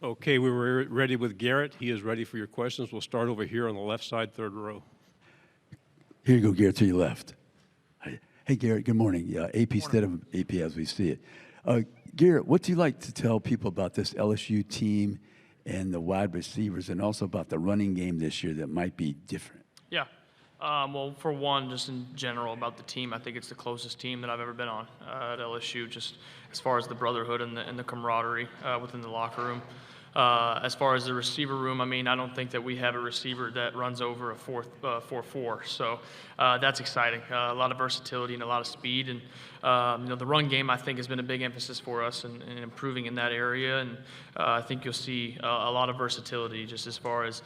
Okay, we were ready with Garrett. He is ready for your questions. We'll start over here on the left side, third row. Here you go, Garrett, to your left. Hey, Garrett, good morning. AP instead of AP as we see it. Garrett, what do you like to tell people about this LSU team and the wide receivers, and also about the running game this year that might be different? Yeah. Well, for one, just in general about the team, I think it's the closest team that I've ever been on at LSU, just as far as the brotherhood and the camaraderie within the locker room. As far as the receiver room, I mean, I don't think that we have a receiver that runs over a 4.4. So that's exciting. A lot of versatility and a lot of speed. And, the run game, I think, has been a big emphasis for us in improving in that area. And I think you'll see a lot of versatility just as far as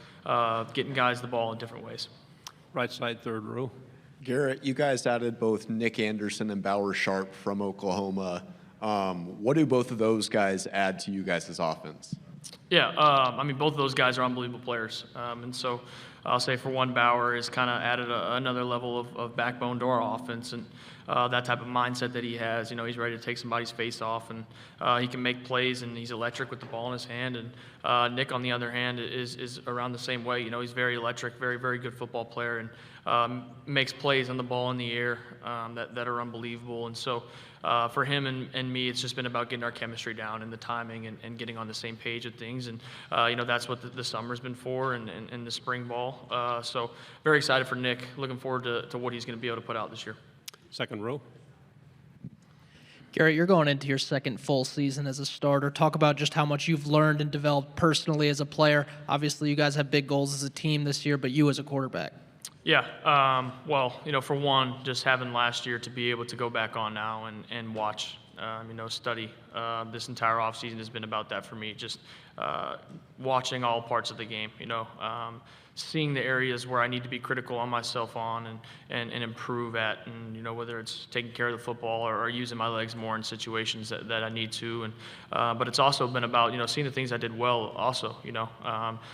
getting guys the ball in different ways. Right side, third row. Garrett, you guys added both Nick Anderson and Bauer Sharp from Oklahoma. What do both of those guys add to you guys' offense? Yeah, I mean, both of those guys are unbelievable players. And so I'll say for one, Bauer has kind of added another level of backbone to our offense. And that type of mindset that he has, he's ready to take somebody's face off. And he can make plays, and he's electric with the ball in his hand. And Nick, on the other hand, is around the same way. He's very electric, very, very good football player, and makes plays on the ball in the air that are unbelievable. And so for him and me, it's just been about getting our chemistry down and the timing and getting on the same page of things. And, that's what the summer's been for and the spring ball. So very excited for Nick. Looking forward to what he's going to be able to put out this year. Second row. Garrett, you're going into your second full season as a starter. Talk about just how much you've learned and developed personally as a player. Obviously, you guys have big goals as a team this year, but you as a quarterback. Yeah, well, for one, just having last year to be able to go back on now and watch, study. This entire offseason has been about that for me, just watching all parts of the game, seeing the areas where I need to be critical on myself and improve at, and whether it's taking care of the football or using my legs more in situations that I need to, and but it's also been about seeing the things I did well also,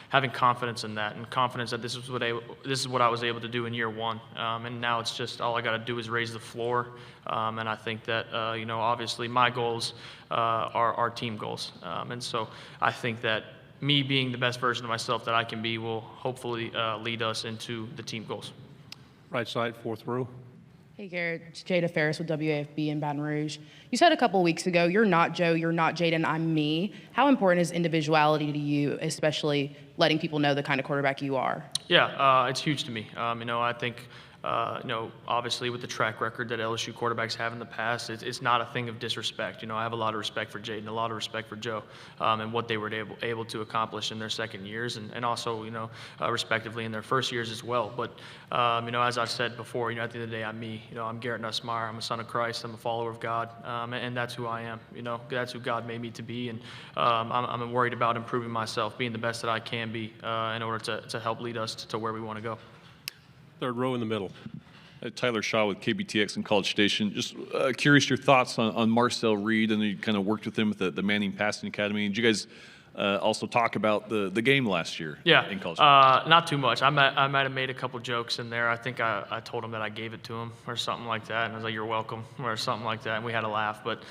having confidence in that and confidence that this is what I was able to do in year one, and now it's just all I got to do is raise the floor, and I think that obviously my goals are team goals, and so I think that me being the best version of myself that I can be will hopefully lead us into the team goals. Right side, fourth row. Hey, Garrett. It's Jada Ferris with WAFB in Baton Rouge. You said a couple weeks ago, you're not Joe, you're not Jaden, I'm me. How important is individuality to you, especially letting people know the kind of quarterback you are? Yeah, it's huge to me. I think obviously with the track record that LSU quarterbacks have in the past, it's not a thing of disrespect. I have a lot of respect for Jaden, a lot of respect for Joe, and what they were able to accomplish in their second years, and also, respectively in their first years as well. But, as I've said before, at the end of the day, I'm me. I'm Garrett Nussmeier. I'm a son of Christ. I'm a follower of God, and that's who I am. That's who God made me to be, and I'm worried about improving myself, being the best that I can be in order to help lead us to where we want to go. Third row in the middle. Tyler Shaw with KBTX and College Station. Just curious your thoughts on Marcel Reed, and you kind of worked with him at the Manning Passing Academy. Did you guys also talk about the game last year? Yeah, in college? not too much. I might have made a couple jokes in there. I think I told him that I gave it to him or something like that, and I was like, "You're welcome," or something like that, and we had a laugh. But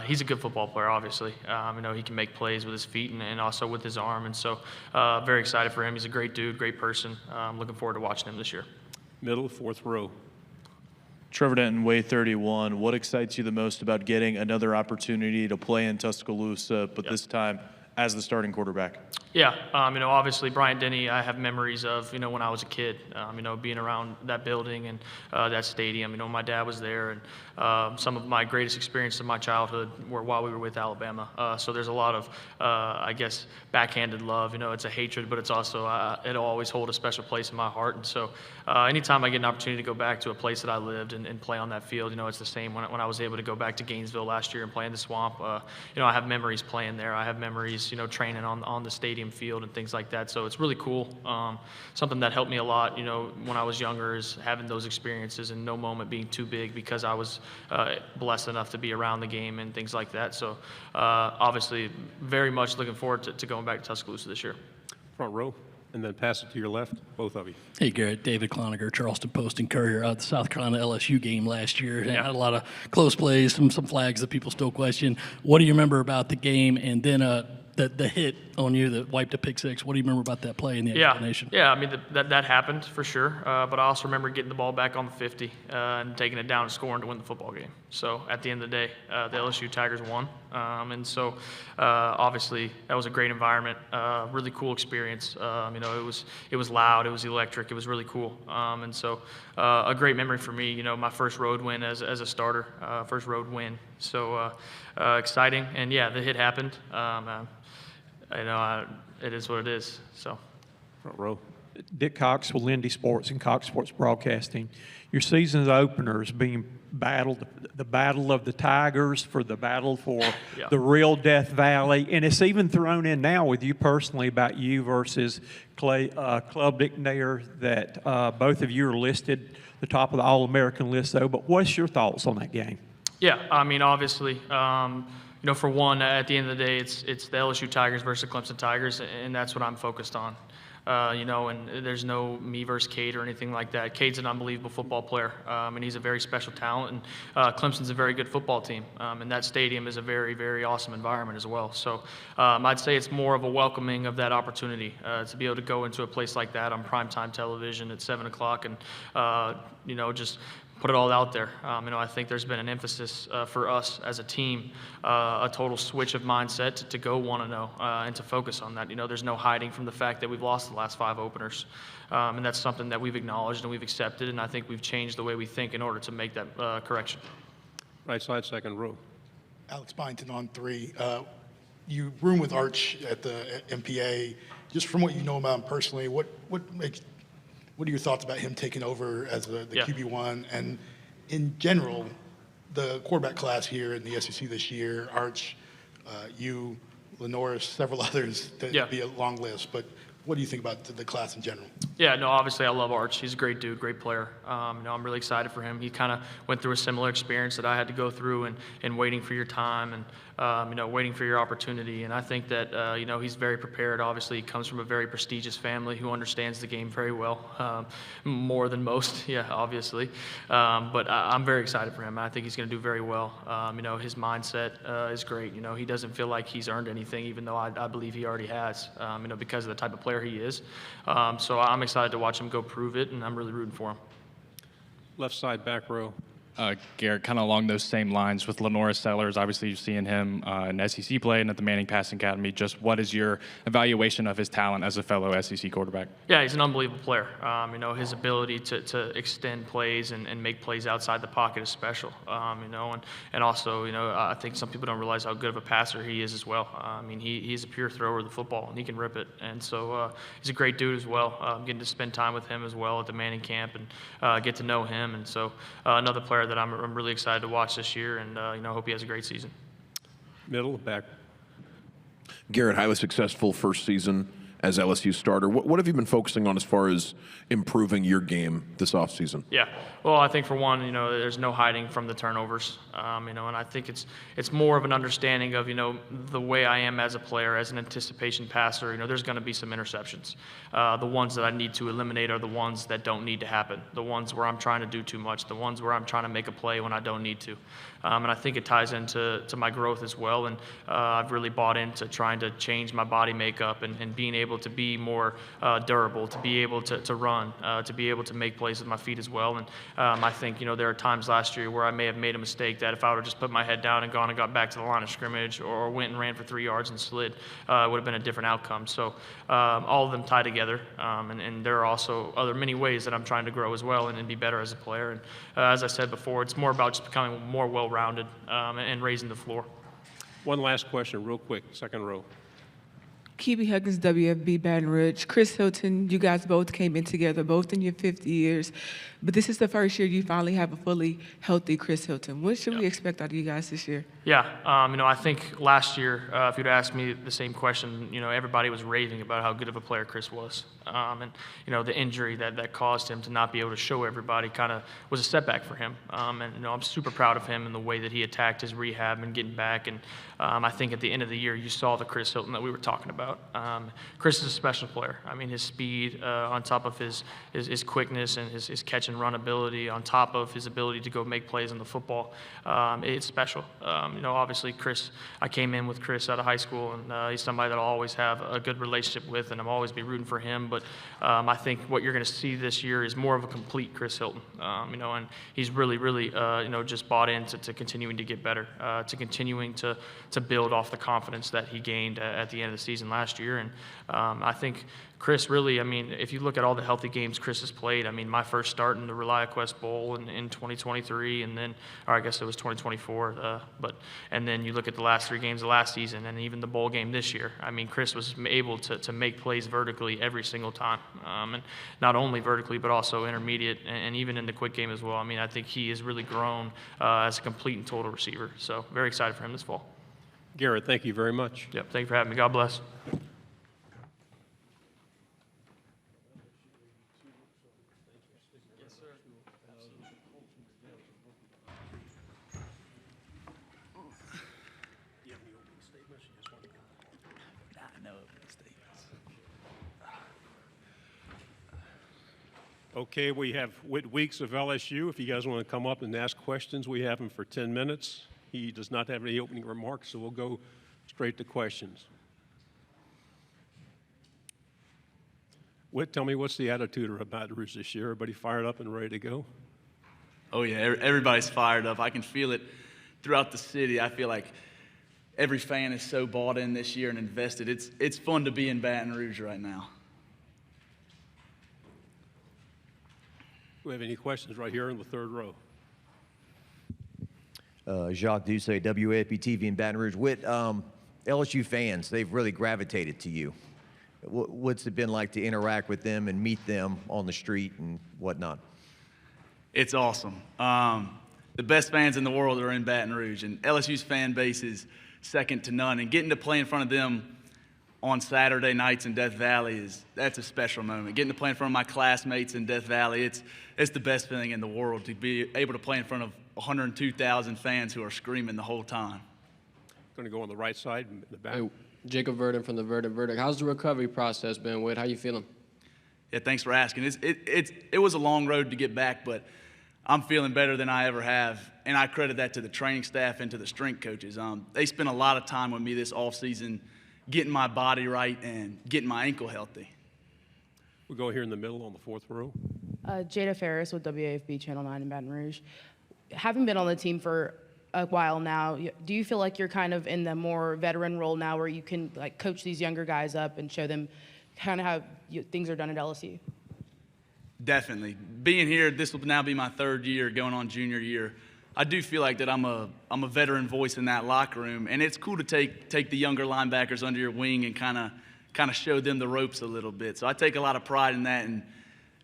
he's a good football player, obviously. He can make plays with his feet and also with his arm, and so very excited for him. He's a great dude, great person. I'm looking forward to watching him this year. Middle, fourth row. Trevor Denton, Way 31. What excites you the most about getting another opportunity to play in Tuscaloosa, but this time as the starting quarterback? Yeah, obviously Bryant-Denny, I have memories of, when I was a kid, being around that building and that stadium. My dad was there, and some of my greatest experiences of my childhood were while we were with Alabama. So there's a lot of, I guess, backhanded love. It's a hatred, but it's also, it'll always hold a special place in my heart. And so anytime I get an opportunity to go back to a place that I lived and play on that field, it's the same. When I was able to go back to Gainesville last year and play in the Swamp, I have memories playing there. I have memories, training on the stadium field and things like that. So it's really cool. Something that helped me a lot, when I was younger, is having those experiences and no moment being too big because I was blessed enough to be around the game and things like that. So obviously very much looking forward to going back to Tuscaloosa this year. Front row. And then pass it to your left, both of you. Hey, Garrett, David Cloninger, Charleston Post and Courier, the South Carolina LSU game last year. And had a lot of close plays, some flags that people still question. What do you remember about the game? And then the hit on you that wiped a pick six. What do you remember about that play and the explanation? Yeah, I mean, that happened for sure. But I also remember getting the ball back on the 50 and taking it down and scoring to win the football game. So at the end of the day, the LSU Tigers won. And so obviously that was a great environment, really cool experience. It was loud, it was electric, it was really cool. And so a great memory for me, my first road win as a starter, first road win. So exciting. And yeah, the hit happened. It is what it is. So, Front row. Dick Cox with Lindy Sports and Cox Sports Broadcasting. Your season's opener is being battled, the battle of the Tigers for the battle for the real Death Valley. And it's even thrown in now with you personally about you versus Klubnik there, that both of you are listed the top of the All-American list, though. But what's your thoughts on that game? Yeah, I mean, obviously, for one, at the end of the day, it's the LSU Tigers versus the Clemson Tigers, and that's what I'm focused on. And there's no me versus Cade or anything like that. Cade's an unbelievable football player, and he's a very special talent, and Clemson's a very good football team, and that stadium is a very, very awesome environment as well. So I'd say it's more of a welcoming of that opportunity to be able to go into a place like that on primetime television at 7 o'clock and, just put it all out there. I think there's been an emphasis for us as a team, a total switch of mindset to go 1-0 and to focus on that. There's no hiding from the fact that we've lost the last 5 openers. And that's something that we've acknowledged and we've accepted, and I think we've changed the way we think in order to make that correction. Right side, second row. Alex Byington on 3. You room with Arch at the MPA. Just from what you know about him personally, what are your thoughts about him taking over as the QB1? And in general, the quarterback class here in the SEC this year, Arch, you, Lenoris, several others, that'd be a long list. But what do you think about the class in general? Yeah, no, obviously I love Arch. He's a great dude, great player. I'm really excited for him. He kind of went through a similar experience that I had to go through and waiting for your time and, waiting for your opportunity. And I think that, he's very prepared. Obviously, he comes from a very prestigious family who understands the game very well, more than most, obviously. But I'm very excited for him. I think he's going to do very well. His mindset is great. He doesn't feel like he's earned anything, even though I believe he already has, because of the type of player he is. So I'm excited to watch him go prove it, and I'm really rooting for him. Left side, back row. Garrett, kind of along those same lines with Lenoris Sellers. Obviously, you're seeing him in SEC play and at the Manning Passing Academy. Just what is your evaluation of his talent as a fellow SEC quarterback? Yeah, he's an unbelievable player. His ability to extend plays and make plays outside the pocket is special. And also, I think some people don't realize how good of a passer he is as well. He's a pure thrower of the football, and he can rip it. And so he's a great dude as well. Getting to spend time with him as well at the Manning camp and get to know him. And so another player that I'm really excited to watch this year, and hope he has a great season. Middle, back. Garrett, highly successful first season as LSU starter. What have you been focusing on as far as improving your game this offseason? Yeah, well, I think for one, there's no hiding from the turnovers, and I think it's more of an understanding of, the way I am as a player, as an anticipation passer. There's going to be some interceptions. The ones that I need to eliminate are the ones that don't need to happen, the ones where I'm trying to do too much, the ones where I'm trying to make a play when I don't need to. And I think it ties into my growth as well, and I've really bought into trying to change my body makeup and being able to be more durable, to be able to run, to be able to make plays with my feet as well. And I think, there are times last year where I may have made a mistake that if I would have just put my head down and gone and got back to the line of scrimmage or went and ran for 3 yards and slid, it would have been a different outcome. So all of them tie together, and there are also many ways that I'm trying to grow as well and be better as a player. And as I said before, it's more about just becoming more well-rounded and raising the floor. One last question, real quick, second row. Keeby Huggins, WFB Baton Rouge. Chris Hilton, you guys both came in together, both in your 5th years, but this is the first year you finally have a fully healthy Chris Hilton. What should we expect out of you guys this year? Yeah, I think last year, if you'd asked me the same question, everybody was raving about how good of a player Chris was. And the injury that caused him to not be able to show everybody kind of was a setback for him. And I'm super proud of him and the way that he attacked his rehab and getting back. And I think at the end of the year, you saw the Chris Hilton that we were talking about. about. Chris is a special player. I mean, his speed on top of his quickness and his catch and run ability, on top of his ability to go make plays on the football, it's special. Obviously, Chris, I came in with Chris out of high school, and he's somebody that I'll always have a good relationship with, and I'll always be rooting for him. But I think what you're going to see this year is more of a complete Chris Hilton. And he's really, just bought into continuing to get better, to continuing to build off the confidence that he gained at the end of the season last year. And I think Chris really, if you look at all the healthy games Chris has played, my first start in the ReliaQuest Bowl in 2023, and then, or I guess it was 2024, and then you look at the last 3 games of last season, and even the bowl game this year. Chris was able to make plays vertically every single time, and not only vertically, but also intermediate, and even in the quick game as well. I think he has really grown as a complete and total receiver. So very excited for him this fall. Garrett, thank you very much. Yep, thank you for having me. God bless. Okay, we have Whit Weeks of LSU. If you guys want to come up and ask questions, we have him for 10 minutes. He does not have any opening remarks, so we'll go straight to questions. Whit, tell me, what's the attitude of Baton Rouge this year? Everybody fired up and ready to go? Oh, yeah, everybody's fired up. I can feel it throughout the city. I feel like every fan is so bought in this year and invested. It's fun to be in Baton Rouge right now. Do we have any questions right here in the third row? Jacques Doucet, WAFB-TV in Baton Rouge. Whit, LSU fans, they've really gravitated to you. What's it been like to interact with them and meet them on the street and whatnot? It's awesome. The best fans in the world are in Baton Rouge, and LSU's fan base is second to none. And getting to play in front of them on Saturday nights in Death Valley that's a special moment. Getting to play in front of my classmates in Death Valley, it's the best feeling in the world to be able to play in front of 102,000 fans who are screaming the whole time. Going to go on the right side in the back. Hey, Jacob Verdon from the Verdon Verdict. How's the recovery process been, Whit? How you feeling? Yeah, thanks for asking. It was a long road to get back, but I'm feeling better than I ever have, and I credit that to the training staff and to the strength coaches. They spent a lot of time with me this offseason getting my body right and getting my ankle healthy. We'll go here in the middle on the fourth row. Jada Ferris with WAFB Channel 9 in Baton Rouge. Having been on the team for a while now, do you feel like you're kind of in the more veteran role now where you can coach these younger guys up and show them kind of how things are done at LSU? Definitely. Being here, this will now be my 3rd year, going on junior year. I do feel like that I'm a veteran voice in that locker room, and it's cool to take the younger linebackers under your wing and kind of show them the ropes a little bit. So I take a lot of pride in that, and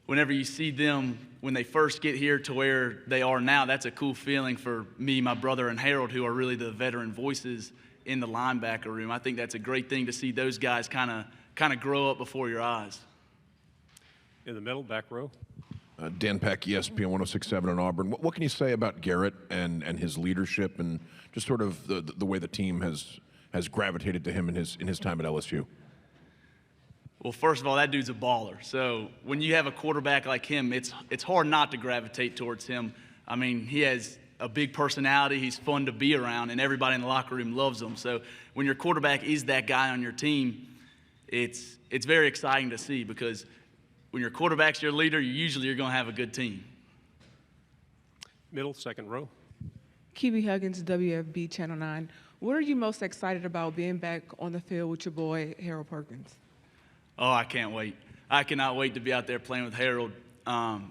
whenever you see them when they first get here to where they are now, that's a cool feeling for me, my brother, and Harold, who are really the veteran voices in the linebacker room. I think that's a great thing to see those guys kind of grow up before your eyes. In the middle, back row. Dan Peck, ESPN 106.7 in Auburn. What can you say about Garrett and his leadership and just sort of the way the team has gravitated to him in his time at LSU? Well, first of all, that dude's a baller. So when you have a quarterback like him, it's hard not to gravitate towards him. He has a big personality. He's fun to be around, and everybody in the locker room loves him. So when your quarterback is that guy on your team, it's very exciting to see, because when your quarterback's your leader, you're going to have a good team. Middle, second row. Kiwi Huggins, WFB Channel 9. What are you most excited about being back on the field with your boy, Harold Perkins? Oh, I can't wait. I cannot wait to be out there playing with Harold.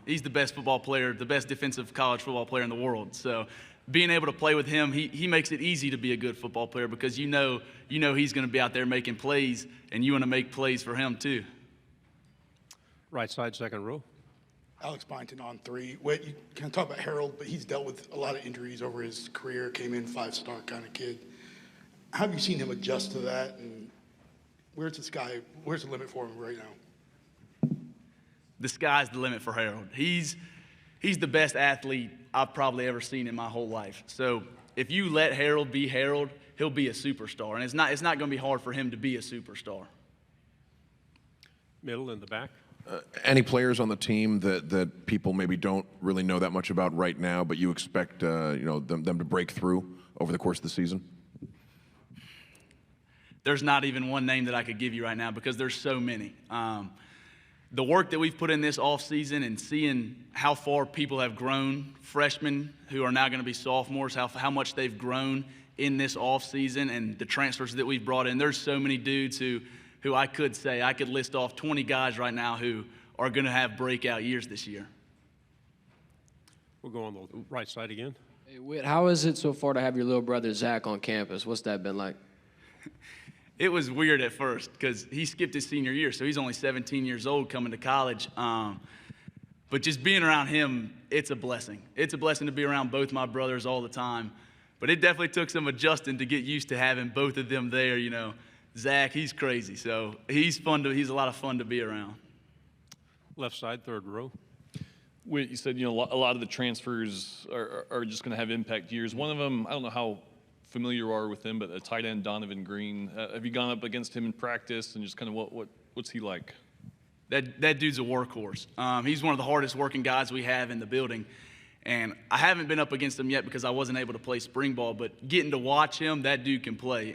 He's the best football player, the best defensive college football player in the world. So being able to play with him, he makes it easy to be a good football player, because you know he's going to be out there making plays, and you want to make plays for him too. Right side, second row. Alex Byington on 3. Whit, you can talk about Harold, but he's dealt with a lot of injuries over his career, came in 5-star kind of kid. How have you seen him adjust to that, and where's the limit for him right now? The sky's the limit for Harold. He's the best athlete I've probably ever seen in my whole life. So if you let Harold be Harold, he'll be a superstar, and it's not going to be hard for him to be a superstar. Middle in the back. Any players on the team that people maybe don't really know that much about right now, but you expect them to break through over the course of the season? There's not even one name that I could give you right now because there's so many. The work that we've put in this offseason and seeing how far people have grown, freshmen who are now going to be sophomores, how much they've grown in this offseason and the transfers that we've brought in. There's so many dudes who I could list off 20 guys right now who are going to have breakout years this year. We'll go on the right side again. Hey, Whit, how is it so far to have your little brother Zach on campus? What's that been like? It was weird at first because he skipped his senior year, so he's only 17 years old coming to college. But just being around him, it's a blessing. It's a blessing to be around both my brothers all the time. But it definitely took some adjusting to get used to having both of them there. Zach, he's crazy, so he's a lot of fun to be around. Left side, third row. Whit, you said a lot of the transfers are just going to have impact years. One of them, I don't know how familiar you are with him, but a tight end, Donovan Green. Have you gone up against him in practice, and just kind of what's he like? That dude's a workhorse. He's one of the hardest working guys we have in the building. And I haven't been up against him yet because I wasn't able to play spring ball, but getting to watch him, that dude can play.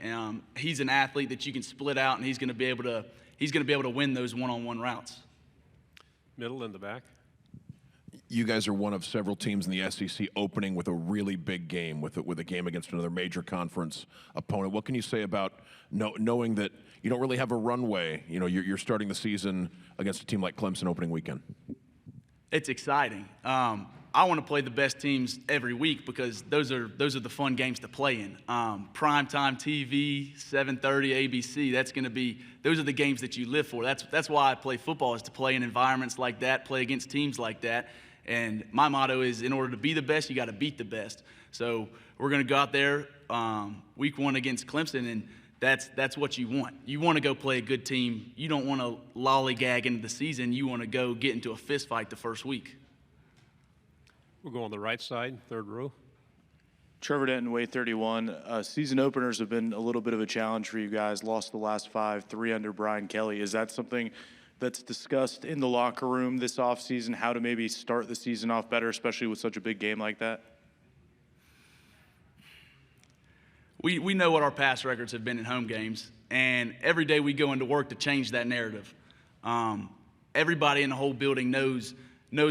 He's an athlete that you can split out, and he's going to be able to win those one-on-one routes. Middle in the back. You guys are one of several teams in the SEC opening with a really big game, with a game against another major conference opponent. What can you say about knowing that you don't really have a runway? You're starting the season against a team like Clemson opening weekend. It's exciting. I want to play the best teams every week because those are the fun games to play in. Primetime TV, 7:30 ABC. Those are the games that you live for. That's why I play football, is to play in environments like that, play against teams like that. And my motto is, in order to be the best, you got to beat the best. So we're going to go out there week one against Clemson, and that's what you want. You want to go play a good team. You don't want to lollygag into the season. You want to go get into a fist fight the first week. We'll go on the right side, third row. Trevor Denton, Way 31. Season openers have been a little bit of a challenge for you guys. Lost the last 5, 3 under Brian Kelly. Is that something that's discussed in the locker room this offseason, how to maybe start the season off better, especially with such a big game like that? We know what our past records have been in home games, and every day we go into work to change that narrative. Everybody in the whole building knows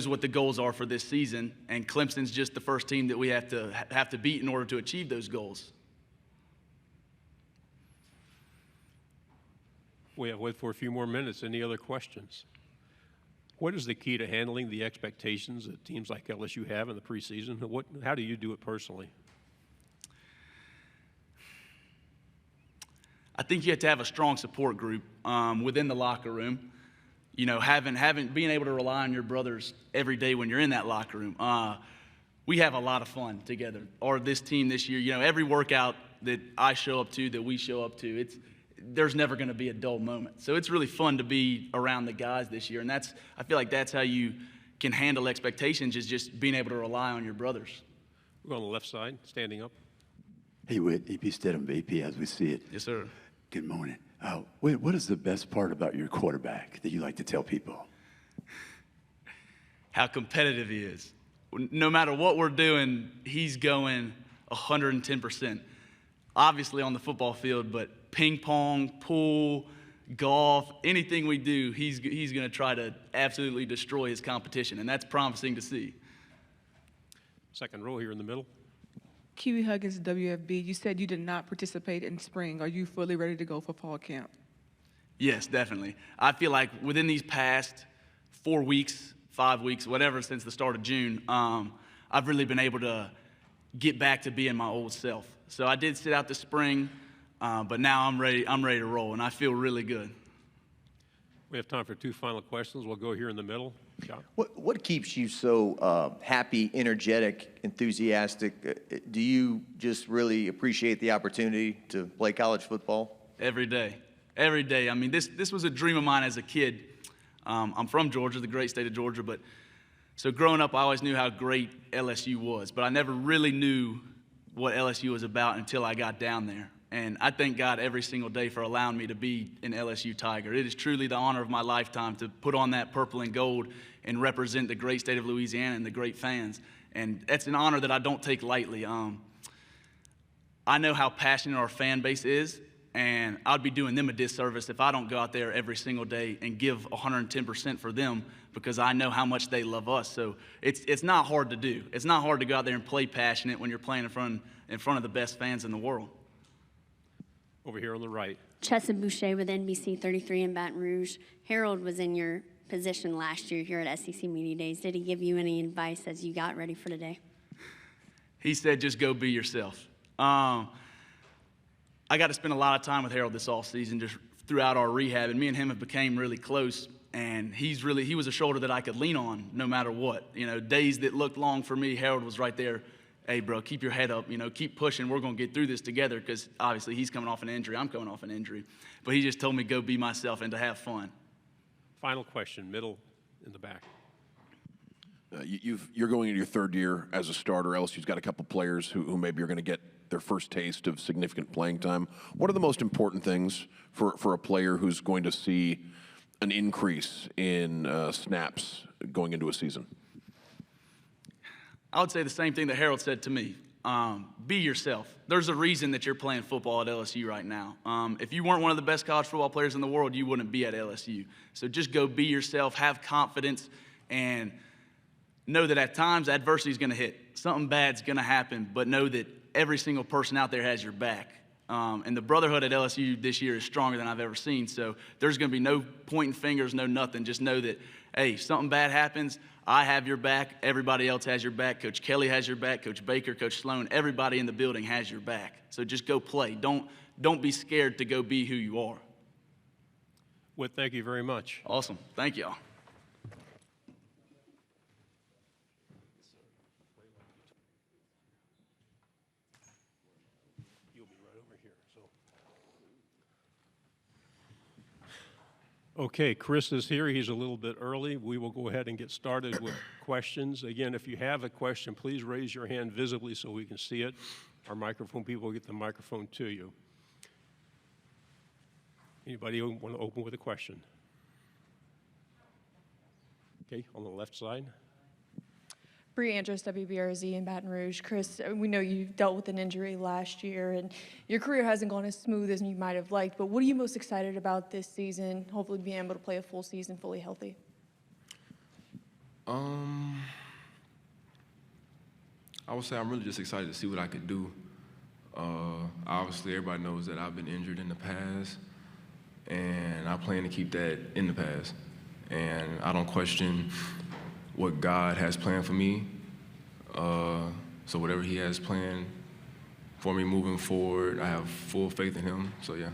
what the goals are for this season, and Clemson's just the first team that we have to beat in order to achieve those goals. We have wait for a few more minutes. Any other questions? What is the key to handling the expectations that teams like LSU have in the preseason? How do you do it personally? I think you have to have a strong support group within the locker room. Being able to rely on your brothers every day when you're in that locker room. We have a lot of fun together. Or this team this year, every workout that I show up to, that we show up to, there's never going to be a dull moment. So it's really fun to be around the guys this year, and I feel like that's how you can handle expectations, is just being able to rely on your brothers. We're on the left side, standing up. Hey, Whit, AP Stedham, AP as we see it. Yes, sir. Good morning. Whit, what is the best part about your quarterback that you like to tell people? How competitive he is. No matter what we're doing, he's going 110%. Obviously on the football field, but ping pong, pool, golf, anything we do, he's going to try to absolutely destroy his competition, and that's promising to see. Second row here in the middle. Kiwi Huggins, WFB, you said you did not participate in spring. Are you fully ready to go for fall camp? Yes, definitely. I feel like within these past 4 weeks, 5 weeks, whatever, since the start of June, I've really been able to get back to being my old self. So I did sit out the spring, but now I'm ready to roll, and I feel really good. We have time for 2 final questions. We'll go here in the middle. John. What keeps you so happy, energetic, enthusiastic? Do you just really appreciate the opportunity to play college football? Every day. Every day. I mean, this was a dream of mine as a kid. I'm from Georgia, the great state of Georgia, so growing up, I always knew how great LSU was, but I never really knew what LSU was about until I got down there. And I thank God every single day for allowing me to be an LSU Tiger. It is truly the honor of my lifetime to put on that purple and gold and represent the great state of Louisiana and the great fans. And that's an honor that I don't take lightly. I know how passionate our fan base is, and I'd be doing them a disservice if I don't go out there every single day and give 110% for them, because I know how much they love us. So it's not hard to do. It's not hard to go out there and play passionate when you're playing in front of the best fans in the world. Over here on the right. Chessa Boucher with NBC 33 in Baton Rouge. Harold was in your position last year here at SEC Media Days. Did he give you any advice as you got ready for today? He said, just go be yourself. I got to spend a lot of time with Harold this offseason, just throughout our rehab, and me and him have become really close. And he was a shoulder that I could lean on no matter what. You know, days that looked long for me, Harold was right there. Hey, bro, keep your head up. You know, keep pushing. We're going to get through this together, because obviously he's coming off an injury. I'm coming off an injury. But he just told me go be myself and to have fun. Final question, middle in the back. You're going into your third year as a starter. LSU's got a couple players who maybe are going to get their first taste of significant playing time. What are the most important things for a player who's going to see an increase in snaps going into a season? I would say the same thing that Harold said to me. Be yourself. There's a reason that you're playing football at LSU right now. If you weren't one of the best college football players in the world, you wouldn't be at LSU. So just go be yourself, have confidence, and know that at times adversity is going to hit. Something bad's going to happen, but know that every single person out there has your back. And the brotherhood at LSU this year is stronger than I've ever seen. So there's going to be no pointing fingers, no nothing. Just know that, hey, something bad happens, I have your back. Everybody else has your back. Coach Kelly has your back. Coach Baker, Coach Sloan, everybody in the building has your back. So just go play. Don't be scared to go be who you are. Whit, thank you very much. Awesome. Thank y'all. Okay, Chris is here. He's a little bit early. We will go ahead and get started with questions. Again, if you have a question, please raise your hand visibly so we can see it. Our microphone people will get the microphone to you. Anybody want to open with a question? Okay, on the left side. Bree Andrews, WBRZ in Baton Rouge. Chris, we know you dealt with an injury last year, and your career hasn't gone as smooth as you might have liked, but what are you most excited about this season, hopefully being able to play a full season fully healthy? I would say I'm really just excited to see what I could do. Obviously, everybody knows that I've been injured in the past, and I plan to keep that in the past. And I don't question what God has planned for me. So whatever he has planned for me moving forward, I have full faith in him, so yeah.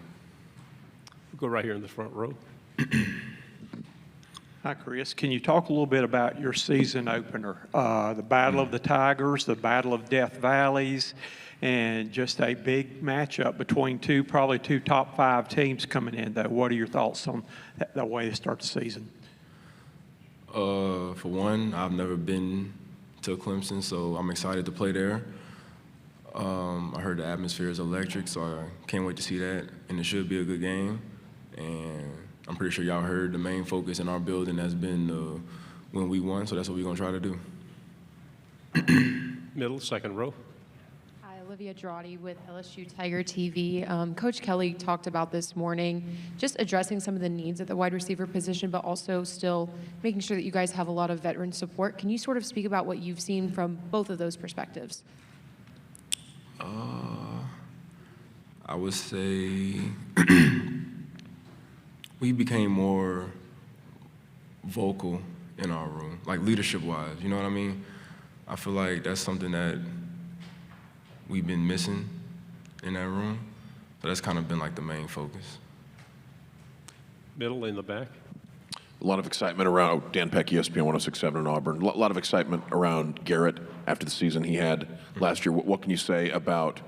We'll go right here in the front row. Hi, Chris. Can you talk a little bit about your season opener, the Battle of the Tigers, the Battle of Death Valleys, and just a big matchup between probably two top 5 teams coming in, though. What are your thoughts on the way to start the season? For one, I've never been to Clemson, so I'm excited to play there. I heard the atmosphere is electric, so I can't wait to see that, and it should be a good game. And I'm pretty sure y'all heard the main focus in our building has been when we won, so that's what we're going to try to do. Middle, second row. Olivia Drawdy with LSU Tiger TV. Coach Kelly talked about this morning, just addressing some of the needs at the wide receiver position, but also still making sure that you guys have a lot of veteran support. Can you sort of speak about what you've seen from both of those perspectives? I would say we became more vocal in our room, like leadership-wise, you know what I mean? I feel like that's something that we've been missing in that room. So that's kind of been like the main focus. Middle in the back. A lot of excitement around Dan Peck, ESPN 106.7 in Auburn. A lot of excitement around Garrett after the season he had last year. What can you say about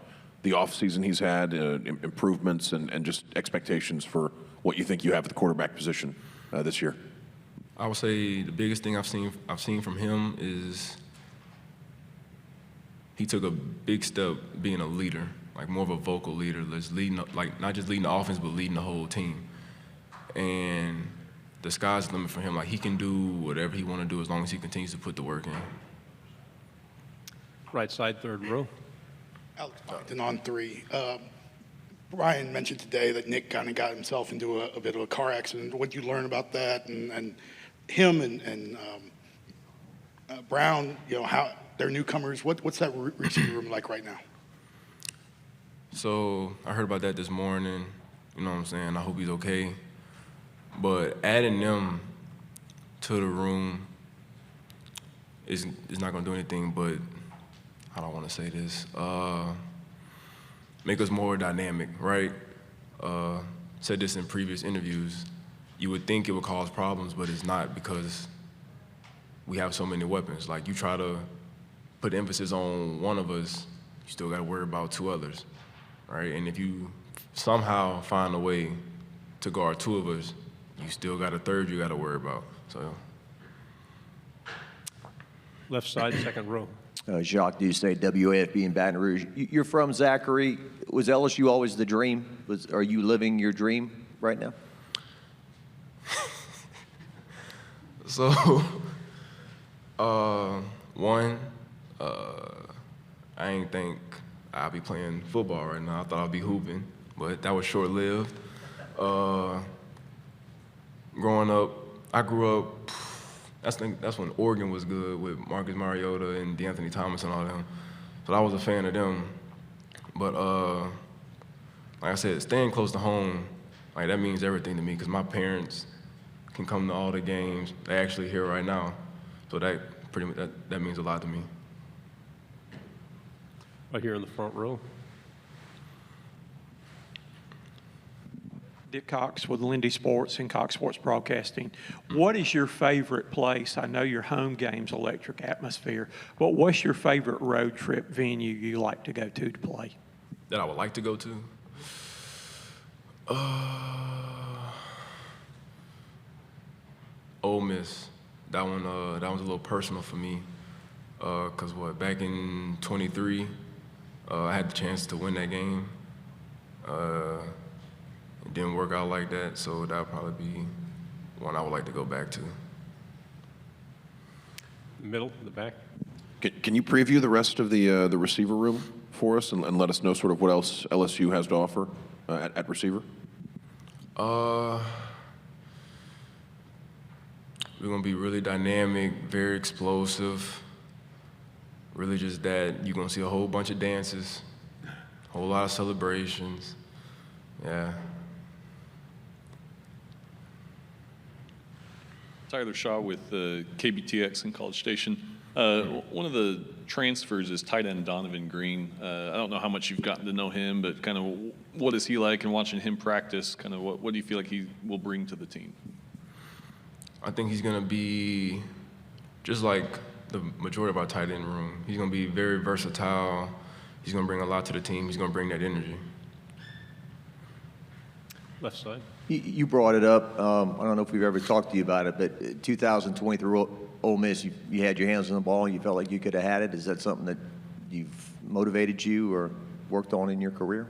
the offseason he's had, improvements, and just expectations for what you think you have at the quarterback position this year? I would say the biggest thing I've seen from him is he took a big step being a leader like more of a vocal leader, that's leading, like not just leading the offense, but leading the whole team. And the sky's the limit for him. Like he can do whatever he want to do as long as he continues to put the work in. Right side, third row. Alex Byington on 3. Brian mentioned today that Nick kind of got himself into a bit of a car accident. What did you learn about that? And him and Brown, you know, how they're newcomers. What's that receiver room like right now? So I heard about that this morning. You know what I'm saying? I hope he's okay. But adding them to the room is not going to do anything but, how do I want to say this? Make us more dynamic, right? Said this in previous interviews. You would think it would cause problems, but it's not because we have so many weapons. Like you try to put emphasis on one of us, you still got to worry about 2 others, right? And if you somehow find a way to guard 2 of us, you still got a third you got to worry about. So. Left side, second row. Jacques Doucet, WAFB in Baton Rouge. You're from Zachary. Was LSU always the dream? Are you living your dream right now? So, I ain't think I'd be playing football right now. I thought I'd be hooping, but that was short-lived. Growing up, I grew up, that's when Oregon was good with Marcus Mariota and DeAnthony Thomas and all them. So I was a fan of them. But like I said, staying close to home, like that means everything to me because my parents can come to all the games. They're actually here right now. So that pretty much, that means a lot to me. Right here in the front row. Dick Cox with Lindy Sports and Cox Sports Broadcasting. What is your favorite place? I know your home game's electric atmosphere, but what's your favorite road trip venue you like to go to play? That I would like to go to? Ole Miss. That one's a little personal for me. Cause back in 23, I had the chance to win that game. It didn't work out like that, so that would probably be one I would like to go back to. Middle, the back. Can you preview the rest of the receiver room for us and let us know sort of what else LSU has to offer at receiver? We're gonna be really dynamic, very explosive. Really just that you're gonna see a whole bunch of dances, a whole lot of celebrations. Yeah. Tyler Shaw with KBTX in College Station. One of the transfers is tight end Donovan Green. I don't know how much you've gotten to know him, but kind of what is he like, and watching him practice, kind of what do you feel like he will bring to the team? I think he's going to be just like the majority of our tight end room. He's going to be very versatile. He's going to bring a lot to the team. He's going to bring that energy. Left side. You brought it up. I don't know if we've ever talked to you about it, but 2023 Ole Miss, you had your hands on the ball and you felt like you could have had it. Is that something that you've motivated you or worked on in your career?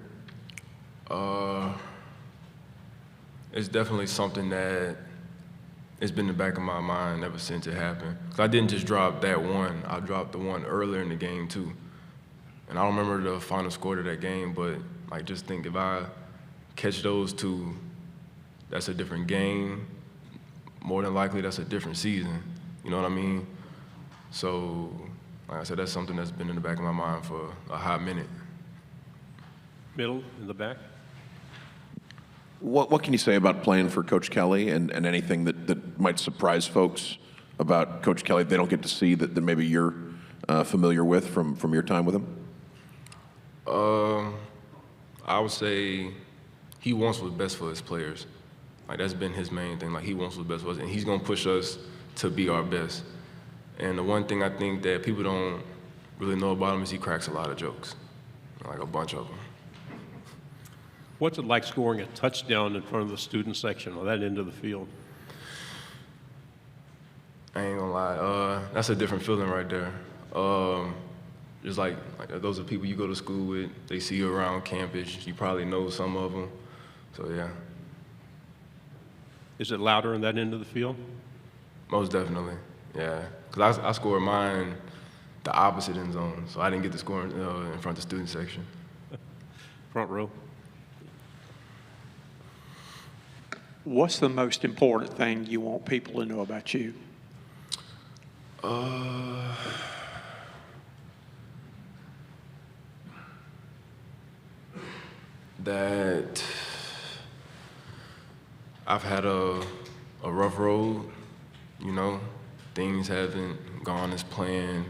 It's definitely something that it's been in the back of my mind ever since it happened. 'Cause I didn't just drop that one. I dropped the one earlier in the game too. And I don't remember the final score to that game, but like just think if I catch those two, that's a different game. More than likely, that's a different season. You know what I mean? So, like I said, that's something that's been in the back of my mind for a hot minute. Middle, in the back. What can you say about playing for Coach Kelly and anything that might surprise folks about Coach Kelly they don't get to see that maybe you're familiar with from your time with him? I would say he wants what's best for his players. Like that's been his main thing. Like he wants what's best for us, and he's gonna push us to be our best. And the one thing I think that people don't really know about him is he cracks a lot of jokes, like a bunch of them. What's it like scoring a touchdown in front of the student section or that end of the field? I ain't gonna lie, that's a different feeling right there. just like those are people you go to school with. They see you around campus. You probably know some of them. So yeah. Is it louder in that end of the field? Most definitely, yeah. Because I scored mine the opposite end zone, so I didn't get to score in front of the student section. Front row. What's the most important thing you want people to know about you? That I've had a rough road, you know. Things haven't gone as planned.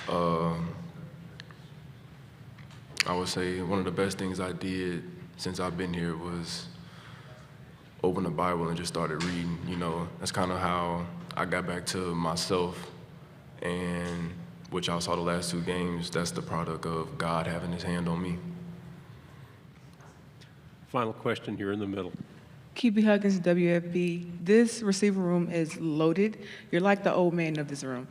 I would say one of the best things I did since I've been here was open the Bible and just started reading, you know. That's kind of how I got back to myself, and what y'all saw the last 2 games, that's the product of God having his hand on me. Final question here in the middle. QB Huggins, WFB. This receiver room is loaded. You're like the old man of this room.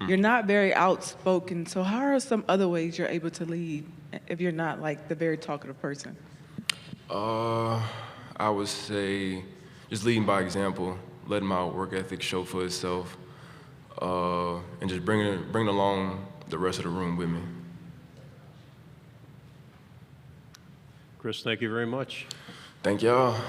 You're not very outspoken, so how are some other ways you're able to lead if you're not like the very talkative person? I would say just leading by example, letting my work ethic show for itself, and just bringing along the rest of the room with me. Chris, thank you very much. Thank y'all.